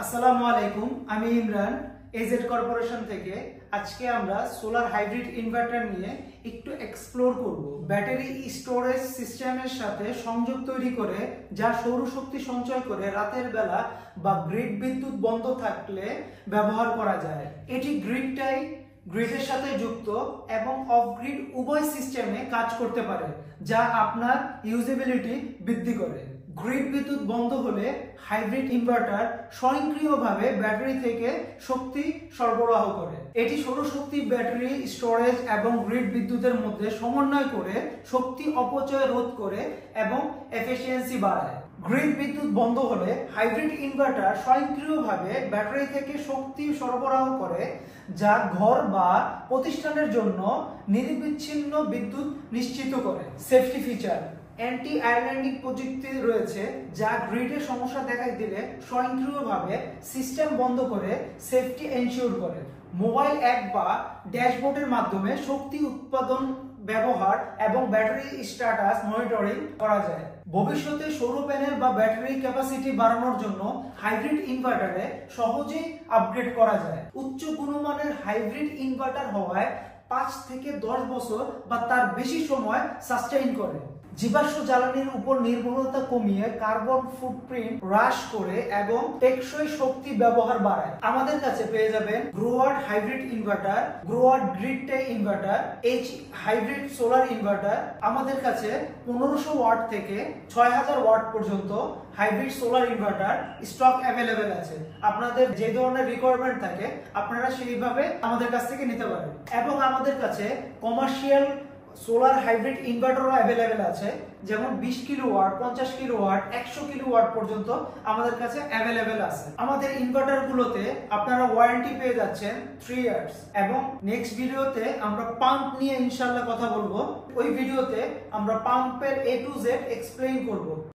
আসসালামু আলাইকুম, আমি ইমরান এজেড কর্পোরেশন থেকে। আজকে আমরা সোলার হাইব্রিড ইনভার্টার নিয়ে একটু এক্সপ্লোর করব। ব্যাটারি স্টোরেজ সিস্টেমের সাথে সংযোগ তৈরি করে যা সৌরশক্তি সঞ্চয় করে রাতের বেলা বা গ্রিড বিদ্যুৎ বন্ধ থাকলে ব্যবহার করা যায়। এটি গ্রিডের সাথে যুক্ত এবং অফ গ্রিড উভয় সিস্টেমে কাজ করতে পারে, যা আপনার ইউজেবিলিটি বৃদ্ধি করে। গ্রিড বিদ্যুৎ বন্ধ হলে হাইব্রিড ইনভার্টার স্বয়ংক্রিয়ভাবে ব্যাটারি থেকে শক্তি সরবরাহ করে। এটি সৌরশক্তি, ব্যাটারি স্টোরেজ এবং গ্রিড বিদ্যুতের মধ্যে সমন্বয় করে শক্তি অপচয় রোধ করে এবং এফিসিয়েন্সি বাড়ায়। গ্রিড বিদ্যুৎ বন্ধ হলে হাইব্রিড ইনভার্টার স্বয়ংক্রিয়ভাবে ব্যাটারি থেকে শক্তি সরবরাহ করে, যা ঘর বা প্রতিষ্ঠানের জন্য নিরবিচ্ছিন্ন বিদ্যুৎ নিশ্চিত করে। সেফটি ফিচার: অ্যান্টি আইল্যান্ডিং প্রযুক্তি রয়েছে, যা গ্রিডে সমস্যা দেখা দিলে স্বয়ংক্রিয়ভাবে সিস্টেম বন্ধ করে সেফটি এনশিওর করে। মোবাইল অ্যাপ বা ড্যাশবোর্ডের মাধ্যমে শক্তি উৎপাদন, ব্যবহার এবং ব্যাটারি স্ট্যাটাস মনিটরিং করা যায়। ভবিষ্যতে সৌর প্যানেল বা ব্যাটারি ক্যাপাসিটি বাড়ানোর জন্য হাইব্রিড ইনভার্টারে সহজেই আপগ্রেড করা যায়। উচ্চ গুণমানের হাইব্রিড ইনভার্টার হওয়ায় 5 থেকে 10 বছর বা তার বেশি সময় সাস্টেইন করে। জীবাশ্ম জ্বালানির উপর নির্ভরতা কমিয়ে কার্বন ফুটপ্রিন্ট হ্রাস করে এবং টেকসই শক্তি ব্যবহার বাড়ায়। আমাদের কাছে পেয়ে যাবেন গ্রোয়ার্ড হাইব্রিড ইনভার্টার, গ্রোয়ার্ড grid tie inverter, H hybrid solar inverter. আমাদের কাছে 1500 ওয়াট থেকে 6000 ওয়াট পর্যন্ত hybrid solar inverter stock available আছে। আপনাদের যে ধরনের রিকোয়ারমেন্ট থাকে আপনারা সেইভাবে আমাদের কাছ থেকে নিতে পারেন। এবং আমাদের কাছে কমার্শিয়াল সোলার হাইব্রিড ইনভার্টারও অ্যাভেলেবেল আছে, যেমন 20 কিলোওয়াট, 50 কিলোওয়াট, 100 কিলোওয়াট পর্যন্ত আমাদের কাছে অ্যাভেলেবেল আছে। আমাদের ইনভার্টারগুলোতে আপনারা ওয়ারেন্টি পেয়ে যাচ্ছেন 3 ইয়ার্স। এবং নেক্সট ভিডিওতে আমরা পাম্প নিয়ে ইনশাআল্লাহ কথা বলবো। ওই ভিডিওতে আমরা পাম্পের A to Z এক্সপ্লেইন করব।